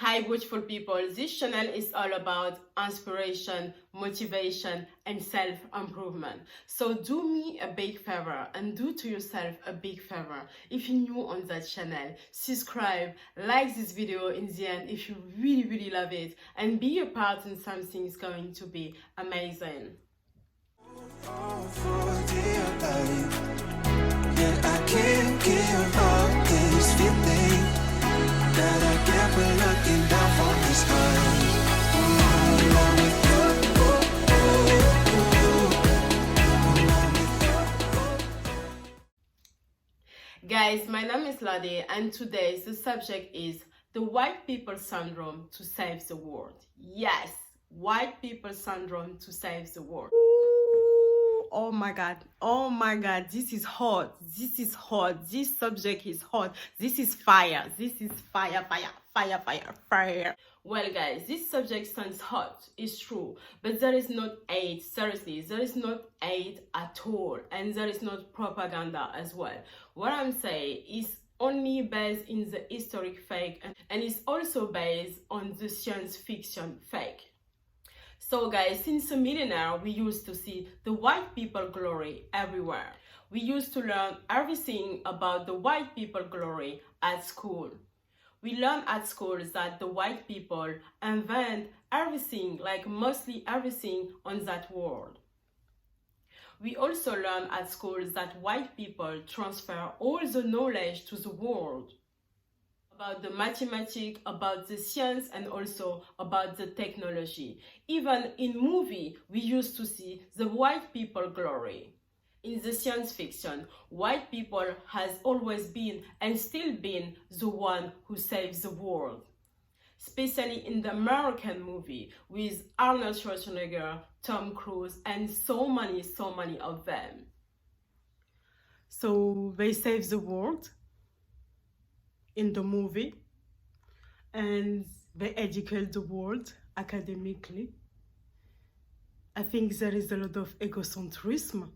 Hi beautiful people, this channel is all about inspiration, motivation and self-improvement. So do me a big favor and do to yourself a big favor. If you're new on that channel, subscribe, like this video in the end if you really love it, and be a part in something is going to be amazing. Yeah, I can't give up this feeling that I get when looking down from the sky. Guys, my name is Lade and today the subject is the white people syndrome to save the world. Yes, white people syndrome to save the world. Oh my god, this is hot, this subject is hot, this is fire, fire. Well guys, this subject sounds hot, it's true, but there is not hate, seriously, there is not hate at all, and there is not propaganda as well. What I'm saying is only based in the historic fake, and it's also based on the science fiction fake. So guys, since a millennia, we used to see the white people glory everywhere. We used to learn everything about the white people glory at school. We learn at school that the white people invent everything, like mostly everything on that world. We also learn at school that white people transfer all the knowledge to the world. About the mathematics, about the science, and also about the technology. Even in movie, we used to see the white people glory. In the science fiction, white people has always been and still been the one who saves the world. Especially in the American movie with Arnold Schwarzenegger, Tom Cruise, and so many of them. So they save the world in the movie, and they educate the world academically. I think there is a lot of egocentrism.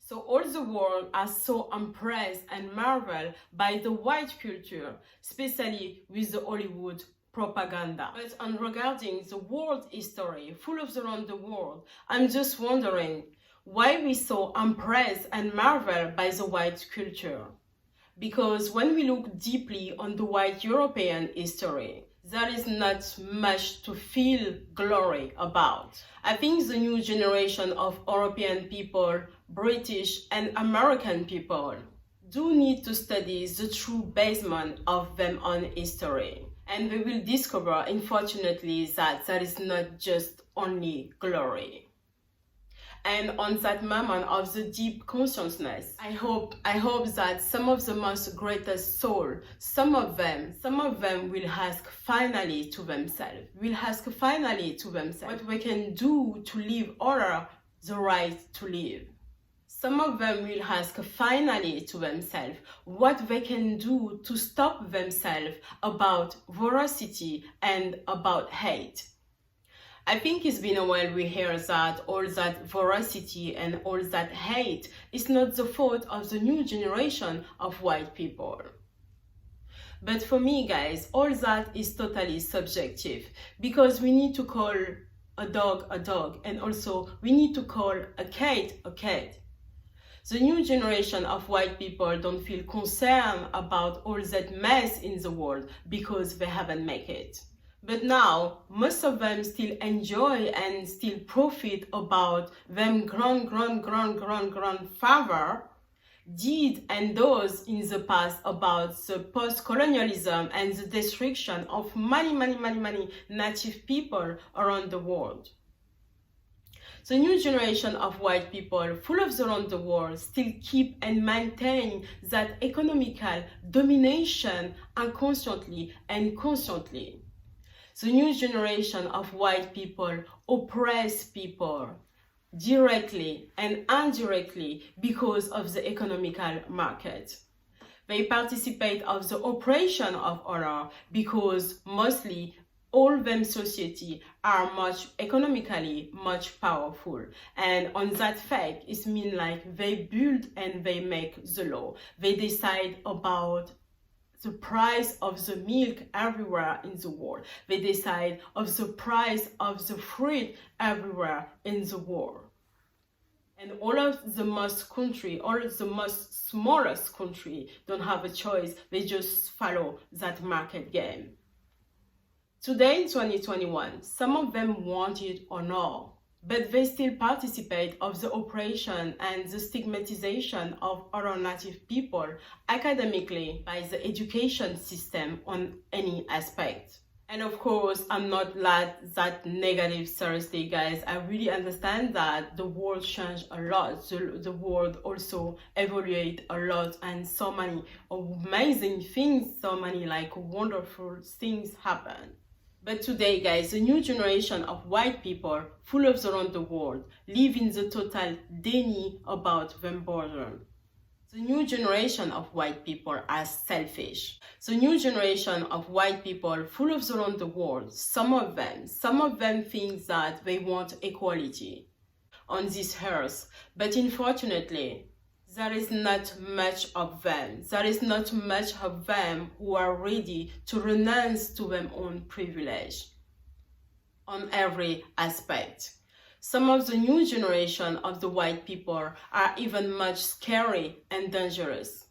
So all the world are so impressed and marveled by the white culture, especially with the Hollywood propaganda. But on regarding the world history, full of around the world, I'm just wondering, why we so impressed and marveled by the white culture? Because when we look deeply on the white European history, there is not much to feel glory about. I think the new generation of European people, British and American people, do need to study the true basement of them own history. And they will discover, unfortunately, that there is not just only glory. And on that moment of the deep consciousness, I hope that some of the most greatest soul, some of them will ask finally to themselves, what we can do to live honor the right to live. Some of them will ask finally to themselves what they can do to stop themselves about veracity and about hate. I think it's been a while we hear that all that veracity and all that hate is not the fault of the new generation of white people. But for me, guys, all that is totally subjective, because we need to call a dog, and also we need to call a cat a cat. The new generation of white people don't feel concerned about all that mess in the world because they haven't made it. But now, most of them still enjoy and still profit about them grandfather did and does in the past about the post-colonialism and the destruction of many native people around the world. The new generation of white people, full of around the world, still keep and maintain that economical domination unconsciously and constantly. The new generation of white people oppress people directly and indirectly because of the economical market. They participate of the oppression of others because mostly all them society are much economically much powerful, and on that fact it means like they build and they make the law. They decide about the price of the milk everywhere in the world. They decide of the price of the fruit everywhere in the world. And all of the most country, all of the most smallest country don't have a choice. They just follow that market game. Today in 2021, some of them want it or not, but they still participate of the oppression and the stigmatization of other native people academically by the education system on any aspect. And of course, I'm not that negative, seriously, guys. I really understand that the world changed a lot. The world also evaluated a lot, and so many amazing things, so many like wonderful things happen. But today, guys, the new generation of white people full of around the world live in the total déni about them border. The new generation of white people are selfish. The new generation of white people full of around the world, some of them think that they want equality on this earth, but unfortunately, there is not much of them. There is not much of them who are ready to renounce to their own privilege on every aspect. Some of the new generation of the white people are even much scary and dangerous.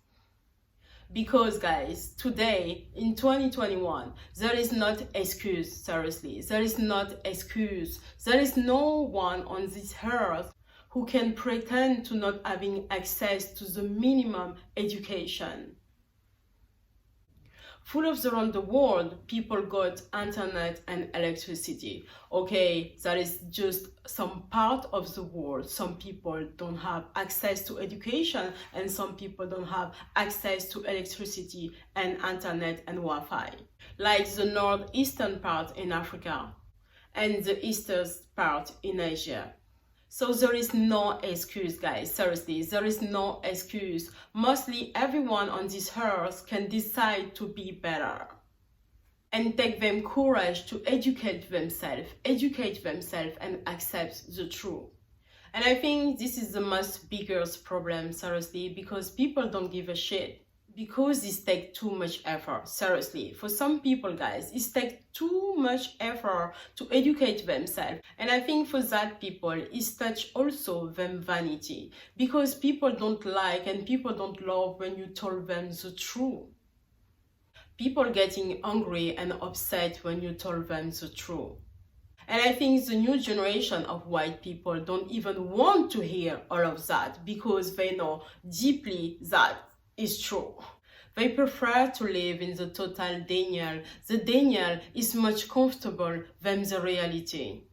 Because guys, today in 2021, there is not excuse, seriously. There is not excuse. There is no one on this earth who can pretend to not having access to the minimum education. Full of around the world, people got internet and electricity. Okay, that is just some part of the world. Some people don't have access to education, and some people don't have access to electricity and internet and Wi-Fi. Like the northeastern part in Africa and the eastern part in Asia. So there is no excuse, guys. Seriously, there is no excuse. Mostly everyone on this earth can decide to be better. And take them courage to educate themselves and accept the truth. And I think this is the most biggest problem, seriously, because people don't give a shit. Because it takes too much effort, seriously. For some people, guys, it takes too much effort to educate themselves. And I think for that people, it touch also them vanity. Because people don't like and people don't love when you tell them the truth. People getting angry and upset when you tell them the truth. And I think the new generation of white people don't even want to hear all of that because they know deeply that is true. They prefer to live in the total denial. The denial is much comfortable than the reality.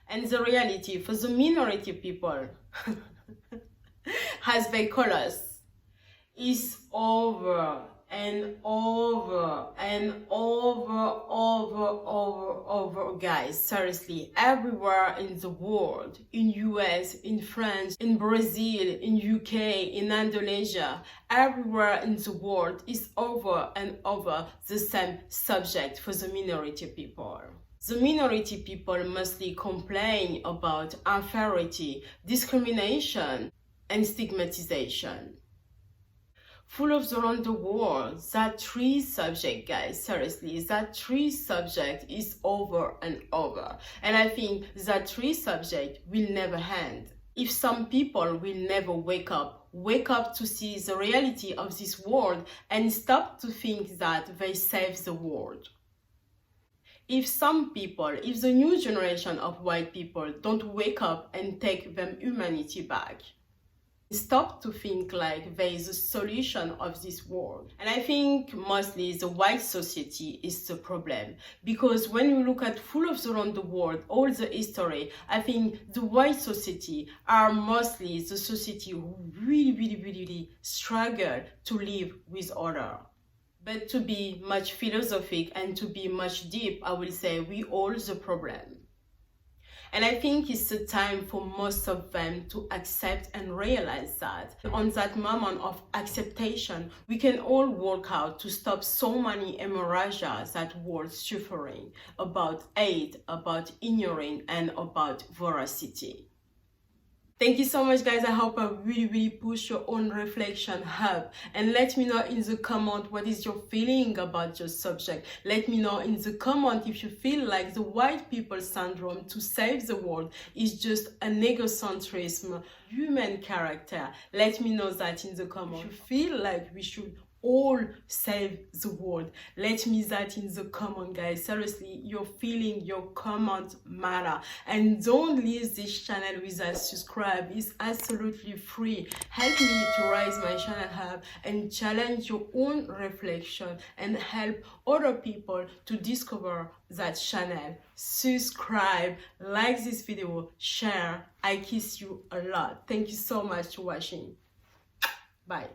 And the reality for the minority people, as they call us, is over and over and over, guys. Seriously, everywhere in the world, in US, in France, in Brazil, in UK, in Indonesia, everywhere in the world is over and over the same subject for the minority people. The minority people mostly complain about inferiority, discrimination, and stigmatization. Full of around the world, that three subject, guys, seriously, that three subject is over and over. And I think that three subject will never end. If some people will never wake up to see the reality of this world and stop to think that they save the world. If some people, if the new generation of white people don't wake up and take them humanity back, stop to think like there is a solution of this world. And I think mostly the white society is the problem, because when you look at full of around the world, all the history, I think the white society are mostly the society who really struggle to live with order. But to be much philosophic and to be much deep, I will say we all the problem. And I think it's the time for most of them to accept and realize that. On that moment of acceptation, we can all work out to stop so many hemorrhages that world suffering, about hate, about ignoring, and about voracity. Thank you so much, guys. I hope I really push your own reflection up, and let me know in the comment what is your feeling about your subject. Let me know in the comment if you feel like the white people syndrome to save the world is just an egocentrism, human character. Let me know that in the comment. If you feel like we should all save the world, let me that in the comment, guys. Seriously, your feeling, your comment matter. And don't leave this channel without subscribe. It's absolutely free. Help me to raise my channel up and challenge your own reflection and help other people to discover that channel. Subscribe, like this video, share. I kiss you a lot. Thank you so much for watching. Bye.